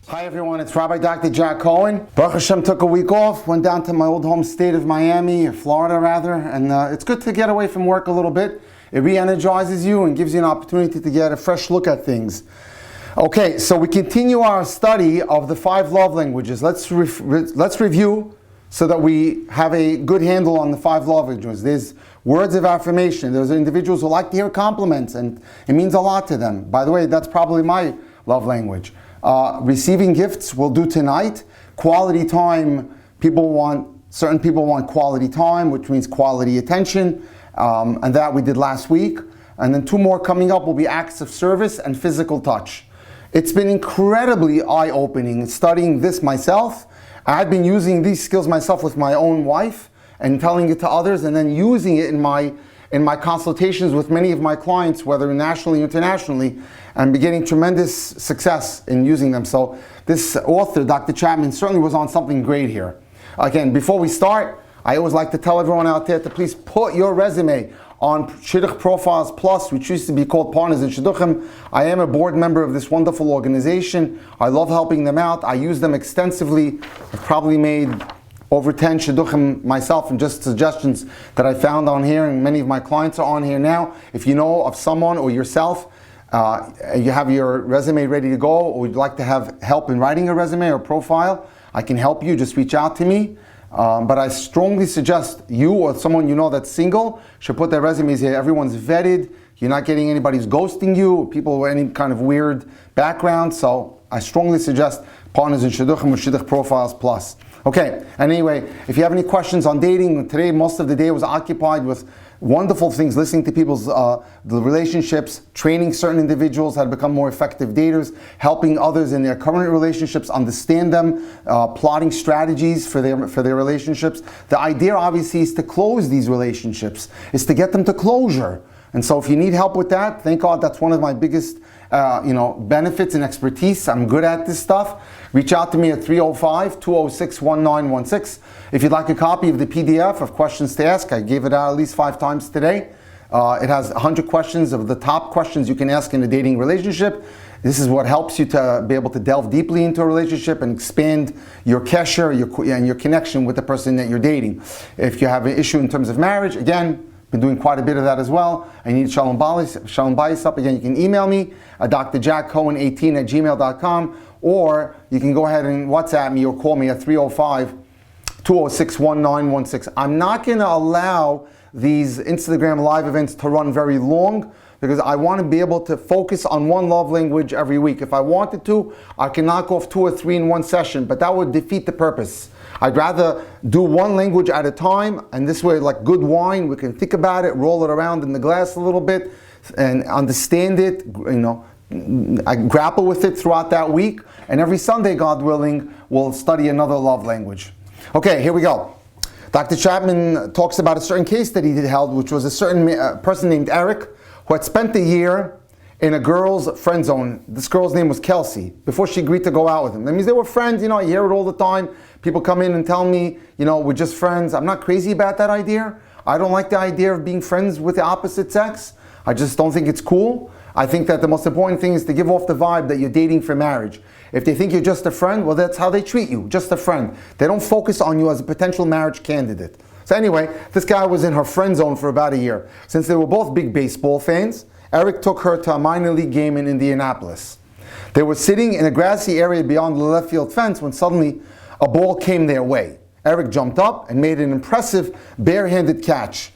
Hi everyone, it's Rabbi Dr. Jack Cohen. Baruch Hashem took a week off, went down to my old home state of Miami, or Florida rather, and it's good to get away from work a little bit. It re-energizes you and gives you an opportunity to get a fresh look at things. Okay, so we continue our study of the 5 love languages. Let's review so that we have a good handle on the 5 love languages. There's words of affirmation. There's individuals who like to hear compliments, and it means a lot to them. By the way, that's probably my love language. Receiving gifts we'll do tonight. Quality time, certain people want quality time, which means quality attention, and that we did last week. And then 2 more coming up will be acts of service and physical touch. It's been incredibly eye-opening studying this myself. I've been using these skills myself with my own wife and telling it to others, and then using it in my consultations with many of my clients, whether nationally or internationally, and beginning tremendous success in using them. So this author, Dr. Chapman, certainly was on something great here. Again, before we start, I always like to tell everyone out there to please put your resume on Shidduch Profiles Plus, which used to be called Partners in Shidduchim. I am a board member of this wonderful organization. I love helping them out. I use them extensively. I've probably made over 10 shidduchim myself, and just suggestions that I found on here, and many of my clients are on here now. If you know of someone or yourself, you have your resume ready to go, or you'd like to have help in writing a resume or profile, I can help you. Just reach out to me. But I strongly suggest you or someone you know that's single should put their resumes here. Everyone's vetted. You're not getting anybody who's ghosting you, people with any kind of weird background. So I strongly suggest Partners in Shidduchim with Shidduch Profiles Plus. Okay, anyway, if you have any questions on dating, today most of the day was occupied with wonderful things, listening to people's the relationships, training certain individuals how to become more effective daters, helping others in their current relationships understand them, plotting strategies for their relationships. The idea obviously is to close these relationships, is to get them to closure. And so if you need help with that, thank God that's one of my biggest benefits and expertise. I'm good at this stuff. Reach out to me at 305-206-1916. If you'd like a copy of the PDF of questions to ask, I gave it out at least 5 times today. It has 100 questions of the top questions you can ask in a dating relationship. This is what helps you to be able to delve deeply into a relationship and expand your kesher, your connection with the person that you're dating. If you have an issue in terms of marriage, again, been doing quite a bit of that as well. I need Shalom Bayis up. Again, you can email me at drjackcohen18@gmail.com, or you can go ahead and WhatsApp me or call me at 305-206-1916. I'm not going to allow these Instagram live events to run very long, because I want to be able to focus on one love language every week. If I wanted to, I can knock off 2 or 3 in one session, but that would defeat the purpose. I'd rather do one language at a time, and this way, like good wine, we can think about it, roll it around in the glass a little bit, and understand it, I grapple with it throughout that week, and every Sunday, God willing, we'll study another love language. Okay, here we go. Dr. Chapman talks about a certain case that he held, which was a certain person named Eric, who had spent a year in a girl's friend zone. This girl's name was Kelsey, before she agreed to go out with him. That means they were friends, I hear it all the time. People come in and tell me, we're just friends. I'm not crazy about that idea. I don't like the idea of being friends with the opposite sex. I just don't think it's cool. I think that the most important thing is to give off the vibe that you're dating for marriage. If they think you're just a friend, well, that's how they treat you, just a friend. They don't focus on you as a potential marriage candidate. So anyway, this guy was in her friend zone for about a year. Since they were both big baseball fans, Eric took her to a minor league game in Indianapolis. They were sitting in a grassy area beyond the left field fence when suddenly a ball came their way. Eric jumped up and made an impressive barehanded catch.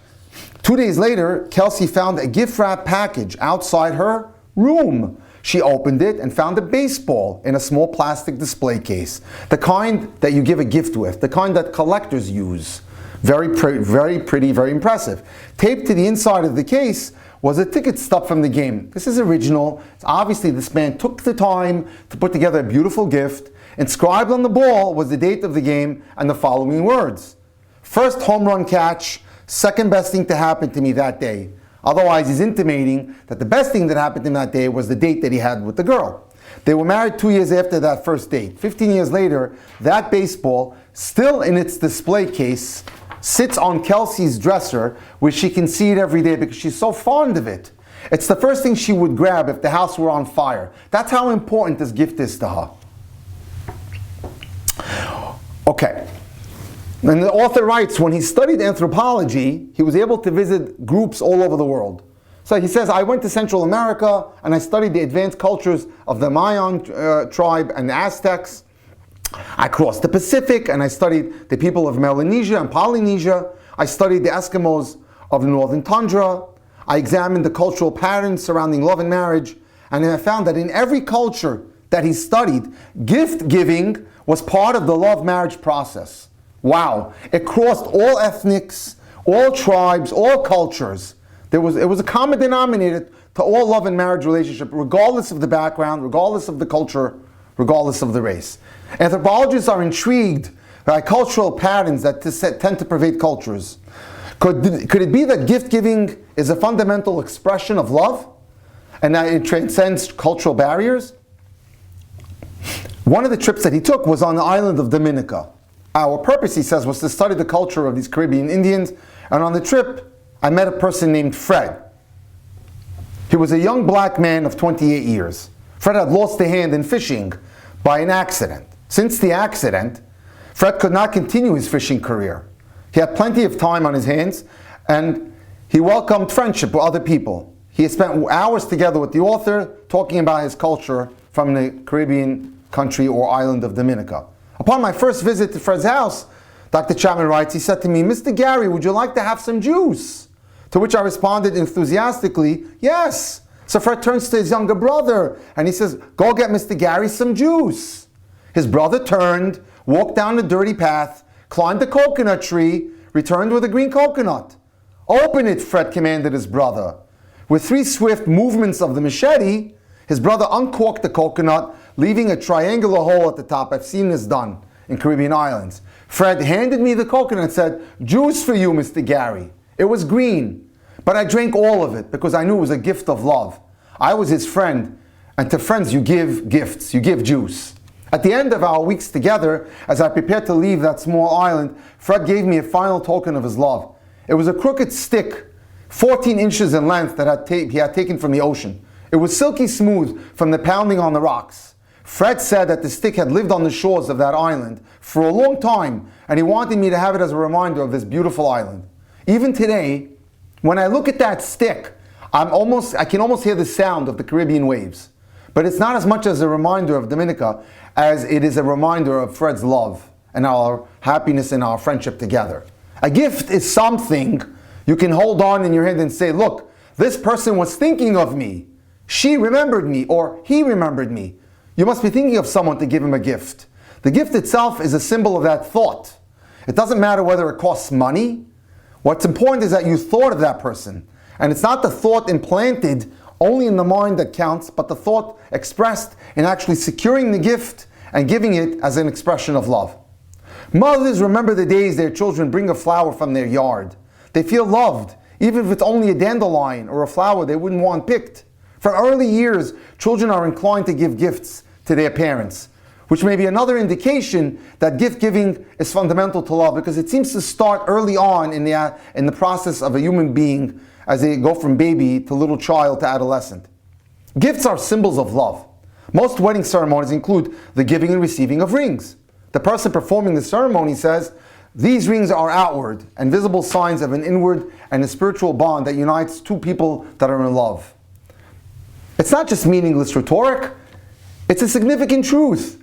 2 days later, Kelsey found a gift wrap package outside her room. She opened it and found a baseball in a small plastic display case. The kind that you give a gift with, the kind that collectors use. Very pretty, very impressive. Taped to the inside of the case was a ticket stub from the game. This is original. Obviously, this man took the time to put together a beautiful gift. Inscribed on the ball was the date of the game and the following words: first home run catch, second best thing to happen to me that day. Otherwise, he's intimating that the best thing that happened to him that day was the date that he had with the girl. They were married 2 years after that first date. 15 years later, that baseball, still in its display case, sits on Kelsey's dresser, where she can see it every day because she's so fond of it. It's the first thing she would grab if the house were on fire. That's how important this gift is to her. Okay. And the author writes, when he studied anthropology, he was able to visit groups all over the world. So he says, I went to Central America and I studied the advanced cultures of the Mayan tribe and the Aztecs. I crossed the Pacific and I studied the people of Melanesia and Polynesia. I studied the Eskimos of the northern tundra. I examined the cultural patterns surrounding love and marriage. And I found that in every culture that he studied, gift giving was part of the love marriage process. Wow. It crossed all ethnics, all tribes, all cultures. It was a common denominator to all love and marriage relationship, regardless of the background, regardless of the culture, regardless of the race. Anthropologists are intrigued by cultural patterns that tend to pervade cultures. Could it be that gift giving is a fundamental expression of love and that it transcends cultural barriers? One of the trips that he took was on the island of Dominica. Our purpose, he says, was to study the culture of these Caribbean Indians, and on the trip, I met a person named Fred. He was a young black man of 28 years. Fred had lost a hand in fishing by an accident. Since the accident, Fred could not continue his fishing career. He had plenty of time on his hands, and he welcomed friendship with other people. He had spent hours together with the author, talking about his culture from the Caribbean country or island of Dominica. Upon my first visit to Fred's house, Dr. Chapman writes, he said to me, Mr. Gary, would you like to have some juice? To which I responded enthusiastically, yes. So Fred turns to his younger brother and he says, go get Mr. Gary some juice. His brother turned, walked down the dirty path, climbed the coconut tree, returned with a green coconut. Open it, Fred commanded his brother. With 3 swift movements of the machete, his brother uncorked the coconut, leaving a triangular hole at the top. I've seen this done in Caribbean islands. Fred handed me the coconut and said, juice for you, Mr. Gary. It was green, but I drank all of it because I knew it was a gift of love. I was his friend, and to friends you give gifts, you give juice. At the end of our weeks together, as I prepared to leave that small island, Fred gave me a final token of his love. It was a crooked stick, 14 inches in length that he had taken from the ocean. It was silky smooth from the pounding on the rocks. Fred said that the stick had lived on the shores of that island for a long time, and he wanted me to have it as a reminder of this beautiful island. Even today, when I look at that stick, I can almost hear the sound of the Caribbean waves. But it's not as much as a reminder of Dominica as it is a reminder of Fred's love and our happiness and our friendship together. A gift is something you can hold on in your hand and say, look, this person was thinking of me. She remembered me, or he remembered me. You must be thinking of someone to give him a gift. The gift itself is a symbol of that thought. It doesn't matter whether it costs money. What's important is that you thought of that person. And it's not the thought implanted only in the mind that counts, but the thought expressed in actually securing the gift and giving it as an expression of love. Mothers remember the days their children bring a flower from their yard. They feel loved, even if it's only a dandelion or a flower they wouldn't want picked. From early years, children are inclined to give gifts to their parents, which may be another indication that gift giving is fundamental to love, because it seems to start early on in the process of a human being as they go from baby to little child to adolescent. Gifts are symbols of love. Most wedding ceremonies include the giving and receiving of rings. The person performing the ceremony says, these rings are outward and visible signs of an inward and a spiritual bond that unites two people that are in love. It's not just meaningless rhetoric, it's a significant truth.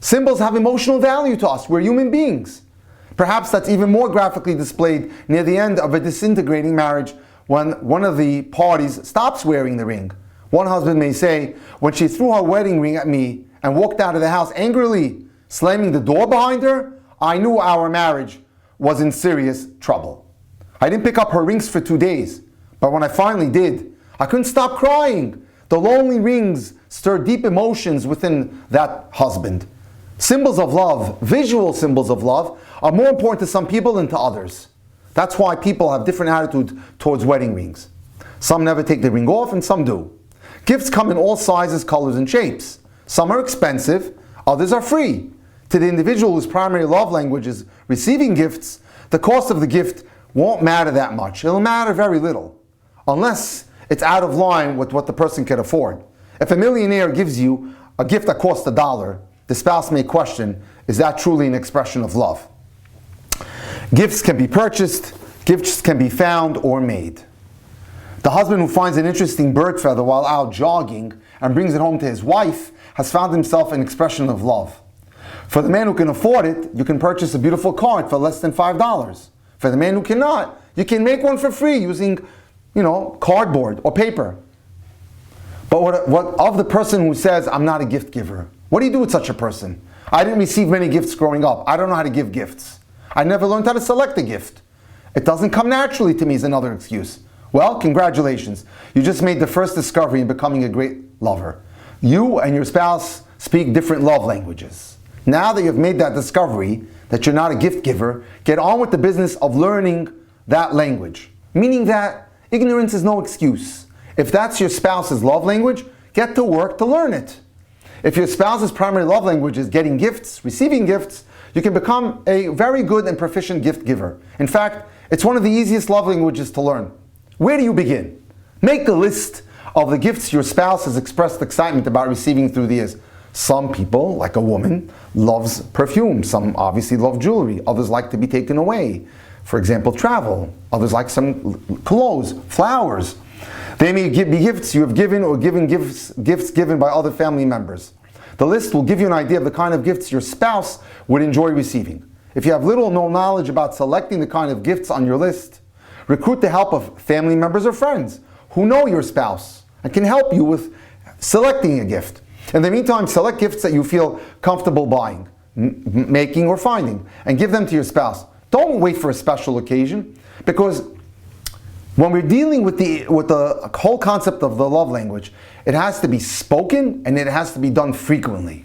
Symbols have emotional value to us. We're human beings. Perhaps that's even more graphically displayed near the end of a disintegrating marriage when one of the parties stops wearing the ring. One husband may say, when she threw her wedding ring at me and walked out of the house angrily, slamming the door behind her, I knew our marriage was in serious trouble. I didn't pick up her rings for 2 days, but when I finally did, I couldn't stop crying. The lonely rings stirred deep emotions within that husband. Symbols of love, visual symbols of love, are more important to some people than to others. That's why people have different attitudes towards wedding rings. Some never take the ring off and some do. Gifts come in all sizes, colors, and shapes. Some are expensive, others are free. To the individual whose primary love language is receiving gifts, the cost of the gift won't matter that much. It'll matter very little, unless it's out of line with what the person can afford. If a millionaire gives you a gift that costs $1, the spouse may question Is that truly an expression of love? Gifts can be purchased, gifts can be found or made. The husband who finds an interesting bird feather while out jogging and brings it home to his wife has found himself an expression of love. For the man who can afford it, you can purchase a beautiful card for less than $5. For the man who cannot, you can make one for free using, cardboard or paper. But what of the person who says, I'm not a gift giver? What do you do with such a person? I didn't receive many gifts growing up. I don't know how to give gifts. I never learned how to select a gift. It doesn't come naturally to me is another excuse. Well, congratulations. You just made the first discovery in becoming a great lover. You and your spouse speak different love languages. Now that you've made that discovery, that you're not a gift giver, get on with the business of learning that language. Meaning that ignorance is no excuse. If that's your spouse's love language, get to work to learn it. If your spouse's primary love language is getting gifts, receiving gifts, you can become a very good and proficient gift giver. In fact, it's one of the easiest love languages to learn. Where do you begin? Make a list of the gifts your spouse has expressed excitement about receiving through the years. Some people, like a woman, loves perfume. Some obviously love jewelry. Others like to be taken away. For example, travel. Others like some clothes, flowers. They may be gifts you have given or gifts given by other family members. The list will give you an idea of the kind of gifts your spouse would enjoy receiving. If you have little or no knowledge about selecting the kind of gifts on your list, recruit the help of family members or friends who know your spouse and can help you with selecting a gift. In the meantime, select gifts that you feel comfortable buying, making, or finding, and give them to your spouse. Don't wait for a special occasion, because when we're dealing with the whole concept of the love language, it has to be spoken and it has to be done frequently.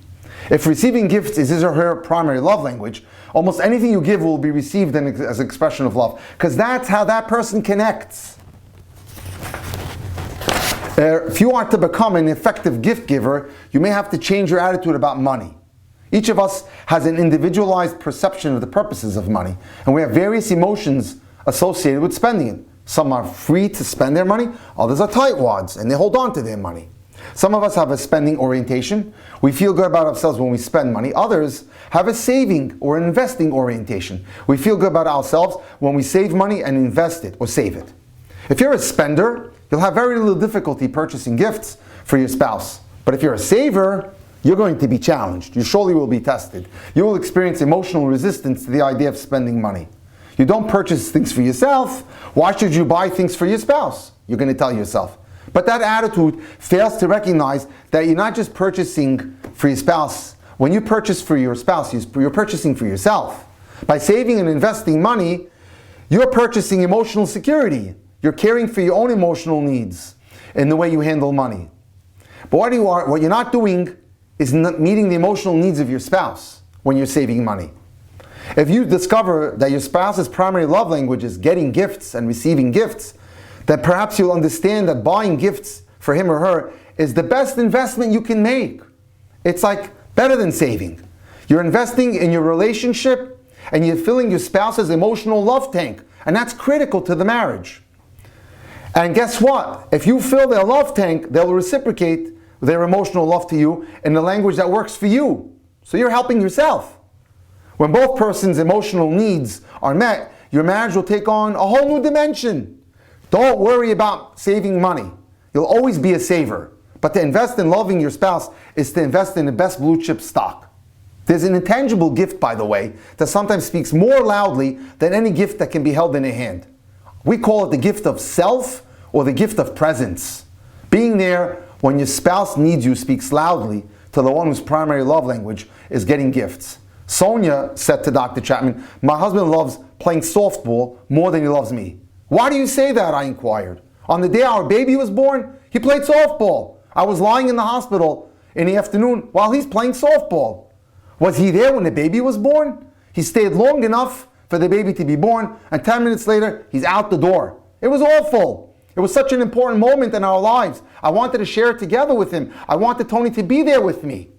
If receiving gifts is his or her primary love language, almost anything you give will be received as an expression of love, because that's how that person connects. If you want to become an effective gift giver, you may have to change your attitude about money. Each of us has an individualized perception of the purposes of money, and we have various emotions associated with spending it. Some are free to spend their money, others are tightwads, and they hold on to their money. Some of us have a spending orientation. We feel good about ourselves when we spend money. Others have a saving or investing orientation. We feel good about ourselves when we save money and invest it or save it. If you're a spender, you'll have very little difficulty purchasing gifts for your spouse. But if you're a saver, you're going to be challenged. You surely will be tested. You will experience emotional resistance to the idea of spending money. You don't purchase things for yourself. Why should you buy things for your spouse? You're going to tell yourself. But that attitude fails to recognize that you're not just purchasing for your spouse. When you purchase for your spouse, you're purchasing for yourself. By saving and investing money, you're purchasing emotional security. You're caring for your own emotional needs in the way you handle money. But what you're not doing is not meeting the emotional needs of your spouse when you're saving money. If you discover that your spouse's primary love language is getting gifts and receiving gifts, then perhaps you'll understand that buying gifts for him or her is the best investment you can make. It's like better than saving. You're investing in your relationship and you're filling your spouse's emotional love tank, and that's critical to the marriage. And guess what? If you fill their love tank, they'll reciprocate their emotional love to you in the language that works for you. So you're helping yourself. When both persons' emotional needs are met, your marriage will take on a whole new dimension. Don't worry about saving money. You'll always be a saver. But to invest in loving your spouse is to invest in the best blue chip stock. There's an intangible gift, by the way, that sometimes speaks more loudly than any gift that can be held in a hand. We call it the gift of self or the gift of presence. Being there when your spouse needs you speaks loudly to the one whose primary love language is getting gifts. Sonia said to Dr. Chapman, "My husband loves playing softball more than he loves me." "Why do you say that?" I inquired. "On the day our baby was born, he played softball. I was lying in the hospital in the afternoon while he's playing softball." "Was he there when the baby was born?" "He stayed long enough for the baby to be born, and 10 minutes later, he's out the door." It was awful. It was such an important moment in our lives. I wanted to share it together with him. I wanted Tony to be there with me.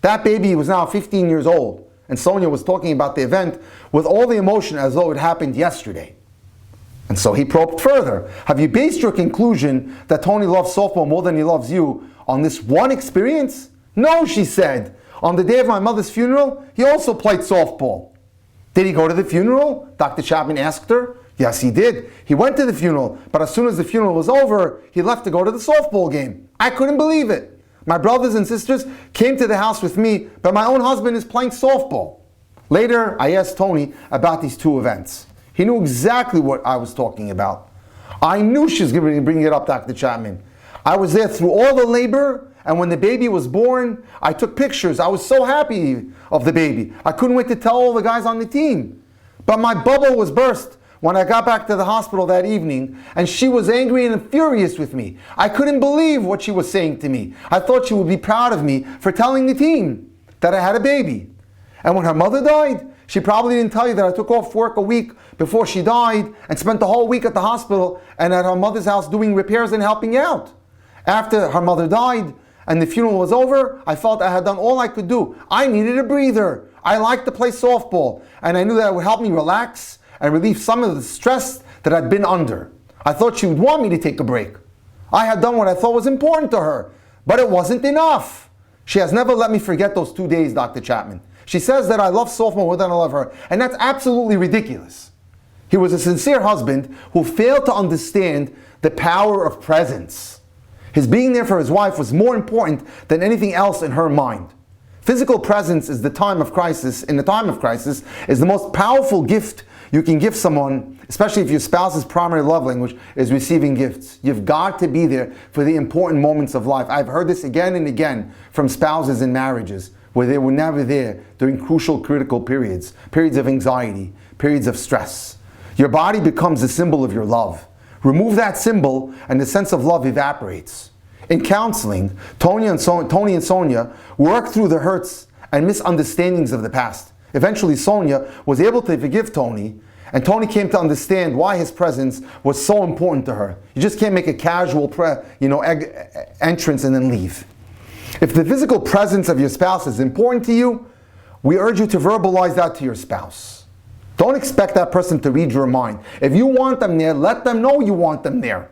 That baby was now 15 years old, and Sonia was talking about the event with all the emotion as though it happened yesterday. And so he probed further. "Have you based your conclusion that Tony loves softball more than he loves you on this one experience?" "No," she said. On the day of my mother's funeral, he also played softball. Did he go to the funeral? Dr. Chapman asked her. Yes, he did. He went to the funeral, but as soon as the funeral was over, he left to go to the softball game. I couldn't believe it. My brothers and sisters came to the house with me, but my own husband is playing softball. Later, I asked Tony about these two events. He knew exactly what I was talking about. I knew she was going to bring it up, Dr. Chapman. I was there through all the labor, and when the baby was born, I took pictures. I was so happy of the baby. I couldn't wait to tell all the guys on the team. But my bubble was burst when I got back to the hospital that evening, and she was angry and furious with me. I couldn't believe what she was saying to me. I thought she would be proud of me for telling the team that I had a baby. And when her mother died, she probably didn't tell you that I took off work a week before she died and spent the whole week at the hospital and at her mother's house doing repairs and helping out. After her mother died and the funeral was over, I felt I had done all I could do. I needed a breather. I liked to play softball, and I knew that it would help me relax and relieve some of the stress that I'd been under. I thought she would want me to take a break. I had done what I thought was important to her, but it wasn't enough. She has never let me forget those 2 days, Dr. Chapman. She says that I love softball more than I love her, and that's absolutely ridiculous. He was a sincere husband who failed to understand the power of presence. His being there for his wife was more important than anything else in her mind. Physical presence is the time of crisis. In the time of crisis, is the most powerful gift you can give someone, especially if your spouse's primary love language is receiving gifts. You've got to be there for the important moments of life. I've heard this again and again from spouses in marriages where they were never there during crucial, critical periods of anxiety, periods of stress. Your body becomes a symbol of your love. Remove that symbol and the sense of love evaporates. In counseling, Tony and Sonia worked through the hurts and misunderstandings of the past. Eventually, Sonia was able to forgive Tony, and Tony came to understand why his presence was so important to her. You just can't make a casual entrance and then leave. If the physical presence of your spouse is important to you, we urge you to verbalize that to your spouse. Don't expect that person to read your mind. If you want them there, let them know you want them there.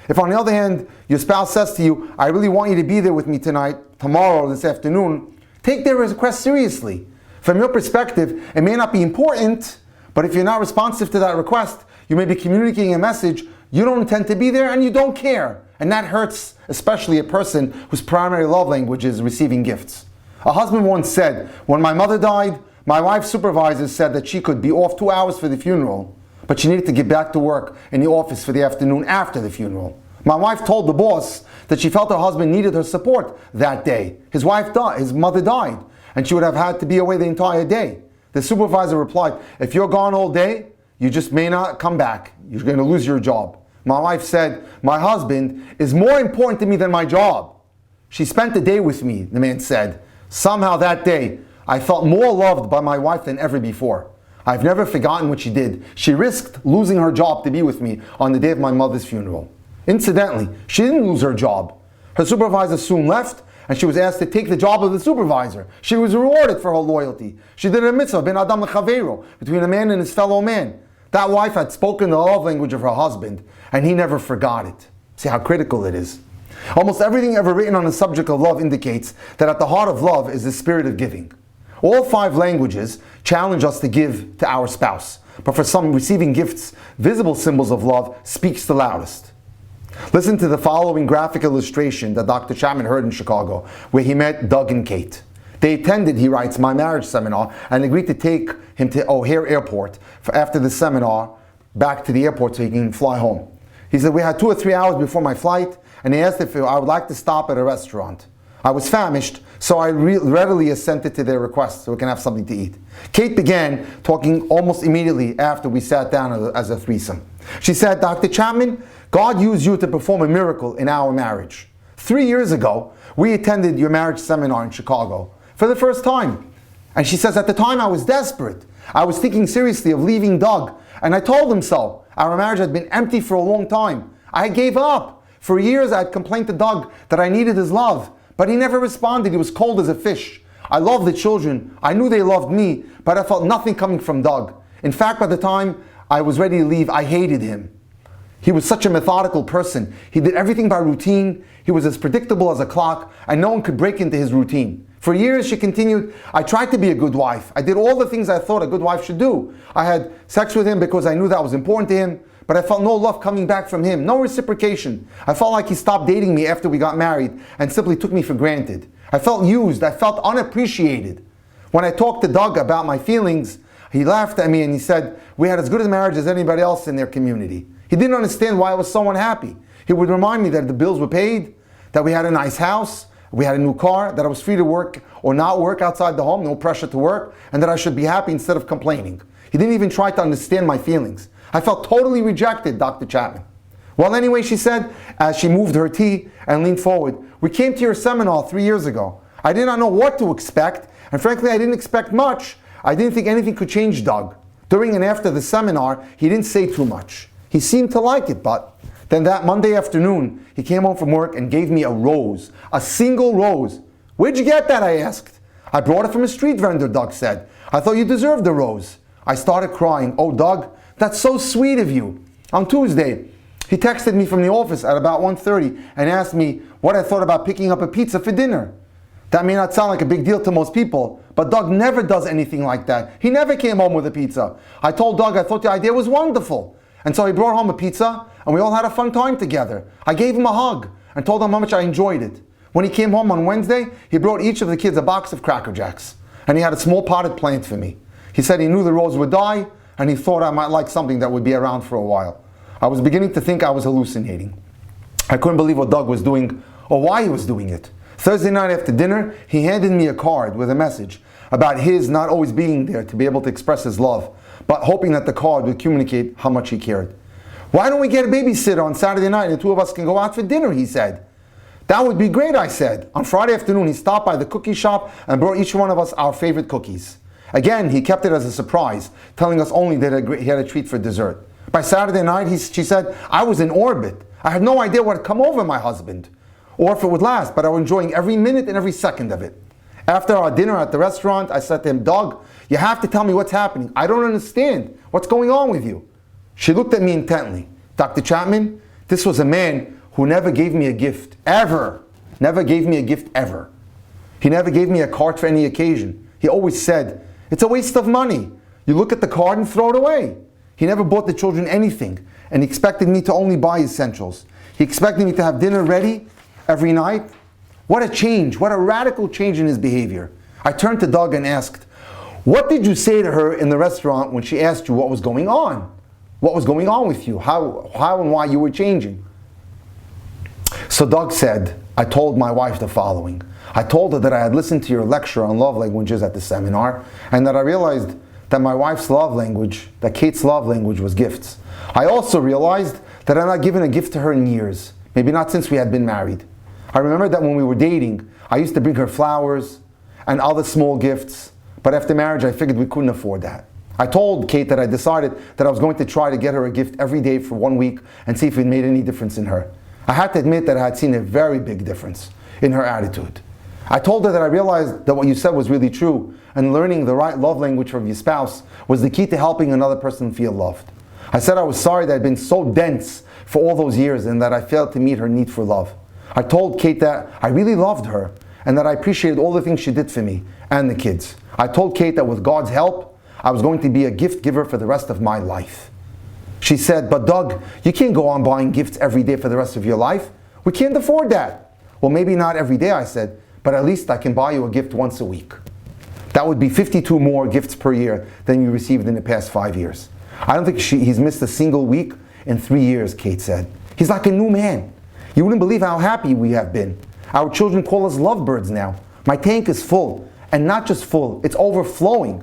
If on the other hand, your spouse says to you, I really want you to be there with me tonight, tomorrow, this afternoon, take their request seriously. From your perspective, it may not be important, but if you're not responsive to that request, you may be communicating a message you don't intend to be there and you don't care. And that hurts, especially a person whose primary love language is receiving gifts. A husband once said, when my mother died, my wife's supervisor said that she could be off 2 hours for the funeral, but she needed to get back to work in the office for the afternoon after the funeral. My wife told the boss that she felt her husband needed her support that day. His mother died, and she would have had to be away the entire day. The supervisor replied, if you're gone all day, you just may not come back. You're going to lose your job. My wife said, my husband is more important to me than my job. She spent the day with me, the man said. Somehow that day, I felt more loved by my wife than ever before. I've never forgotten what she did. She risked losing her job to be with me on the day of my mother's funeral. Incidentally, she didn't lose her job. Her supervisor soon left, and she was asked to take the job of the supervisor. She was rewarded for her loyalty. She did a mitzvah, ben adam lechavero, between a man and his fellow man. That wife had spoken the love language of her husband, and he never forgot it. See how critical it is. Almost everything ever written on the subject of love indicates that at the heart of love is the spirit of giving. All 5 languages challenge us to give to our spouse, but for some, receiving gifts, visible symbols of love, speaks the loudest. Listen to the following graphic illustration that Dr. Chapman heard in Chicago, where he met Doug and Kate. They attended, he writes, my marriage seminar and agreed to take him to O'Hare Airport after the seminar back to the airport so he can fly home. He said, we had 2 or 3 hours before my flight, and he asked if I would like to stop at a restaurant. I was famished, so I readily assented to their request so we can have something to eat. Kate began talking almost immediately after we sat down as a threesome. She said, Dr. Chapman, God used you to perform a miracle in our marriage. 3 years ago, we attended your marriage seminar in Chicago for the first time. And she says, at the time I was desperate. I was thinking seriously of leaving Doug, and I told him so. Our marriage had been empty for a long time. I gave up. For years I had complained to Doug that I needed his love, but he never responded. He was cold as a fish. I loved the children. I knew they loved me, but I felt nothing coming from Doug. In fact, by the time I was ready to leave, I hated him. He was such a methodical person. He did everything by routine. He was as predictable as a clock, and no one could break into his routine. For years she continued, I tried to be a good wife. I did all the things I thought a good wife should do. I had sex with him because I knew that was important to him, but I felt no love coming back from him, no reciprocation. I felt like he stopped dating me after we got married and simply took me for granted. I felt used, I felt unappreciated. When I talked to Doug about my feelings, he laughed at me and he said, we had as good a marriage as anybody else in their community. He didn't understand why I was so unhappy. He would remind me that the bills were paid, that we had a nice house, we had a new car, that I was free to work or not work outside the home, no pressure to work, and that I should be happy instead of complaining. He didn't even try to understand my feelings. I felt totally rejected, Dr. Chapman. Well, anyway, she said, as she moved her tea and leaned forward, we came to your seminar 3 years ago. I did not know what to expect, and frankly, I didn't expect much. I didn't think anything could change Doug. During and after the seminar, he didn't say too much. He seemed to like it, but then that Monday afternoon, he came home from work and gave me a rose, a single rose. Where'd you get that, I asked. I brought it from a street vendor, Doug said. I thought you deserved the rose. I started crying. Oh, Doug, that's so sweet of you. On Tuesday, he texted me from the office at about 1:30 and asked me what I thought about picking up a pizza for dinner. That may not sound like a big deal to most people, but Doug never does anything like that. He never came home with a pizza. I told Doug I thought the idea was wonderful. And so he brought home a pizza, and we all had a fun time together. I gave him a hug and told him how much I enjoyed it. When he came home on Wednesday, he brought each of the kids a box of Cracker Jacks, and he had a small potted plant for me. He said he knew the rose would die, and he thought I might like something that would be around for a while. I was beginning to think I was hallucinating. I couldn't believe what Doug was doing or why he was doing it. Thursday night after dinner, he handed me a card with a message about his not always being there to be able to express his love, but hoping that the card would communicate how much he cared. Why don't we get a babysitter on Saturday night and the two of us can go out for dinner, he said. That would be great, I said. On Friday afternoon, he stopped by the cookie shop and brought each one of us our favorite cookies. Again, he kept it as a surprise, telling us only that he had a treat for dessert. By Saturday night, she said, I was in orbit. I had no idea what had come over my husband, or if it would last, but I was enjoying every minute and every second of it. After our dinner at the restaurant, I said to him, Doug, you have to tell me what's happening. I don't understand. What's going on with you? She looked at me intently. Dr. Chapman, this was a man who never gave me a gift, ever. Never gave me a gift, ever. He never gave me a card for any occasion. He always said, it's a waste of money. You look at the card and throw it away. He never bought the children anything, and he expected me to only buy essentials. He expected me to have dinner ready every night. What a change, what a radical change in his behavior. I turned to Doug and asked, what did you say to her in the restaurant when she asked you what was going on? What was going on with you? How and why you were changing? So Doug said, I told my wife the following. I told her that I had listened to your lecture on love languages at the seminar, and that I realized that my wife's love language, that Kate's love language was gifts. I also realized that I'd not given a gift to her in years, maybe not since we had been married. I remember that when we were dating, I used to bring her flowers and other small gifts, but after marriage I figured we couldn't afford that. I told Kate that I decided that I was going to try to get her a gift every day for 1 week and see if it made any difference in her. I had to admit that I had seen a very big difference in her attitude. I told her that I realized that what you said was really true, and learning the right love language from your spouse was the key to helping another person feel loved. I said I was sorry that I'd been so dense for all those years and that I failed to meet her need for love. I told Kate that I really loved her and that I appreciated all the things she did for me and the kids. I told Kate that with God's help, I was going to be a gift giver for the rest of my life. She said, but Doug, you can't go on buying gifts every day for the rest of your life. We can't afford that. Well, maybe not every day, I said, but at least I can buy you a gift once a week. That would be 52 more gifts per year than you received in the past 5 years. I don't think he's missed a single week in 3 years, Kate said. He's like a new man. You wouldn't believe how happy we have been. Our children call us lovebirds now. My tank is full, and not just full, it's overflowing.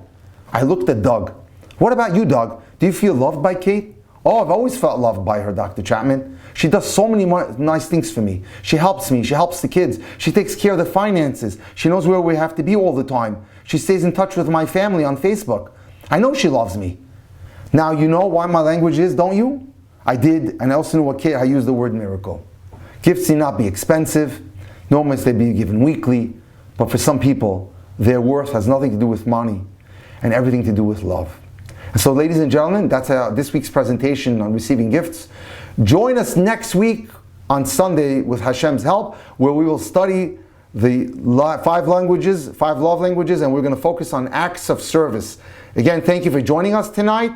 I looked at Doug. What about you, Doug? Do you feel loved by Kate? Oh, I've always felt loved by her, Dr. Chapman. She does so many nice things for me. She helps me. She helps the kids. She takes care of the finances. She knows where we have to be all the time. She stays in touch with my family on Facebook. I know she loves me. Now you know why my language is, don't you? I did, and I also know what Kate, I used the word miracle. Gifts need not be expensive, nor must they be given weekly, but for some people, their worth has nothing to do with money and everything to do with love. And so, ladies and gentlemen, that's this week's presentation on receiving gifts. Join us next week on Sunday with Hashem's help, where we will study the 5 love languages, and we're going to focus on acts of service. Again, thank you for joining us tonight.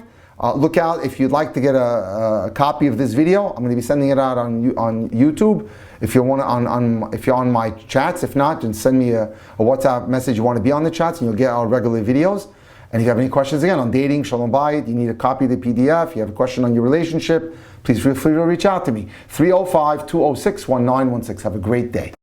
Look out if you'd like to get a copy of this video. I'm going to be sending it out on YouTube. If you want if you're on my chats, if not, then send me a WhatsApp message. You want to be on the chats, and you'll get our regular videos. And if you have any questions again on dating, Shalom Bayit, you need a copy of the PDF, you have a question on your relationship, please feel free to reach out to me. 305-206-1916. Have a great day.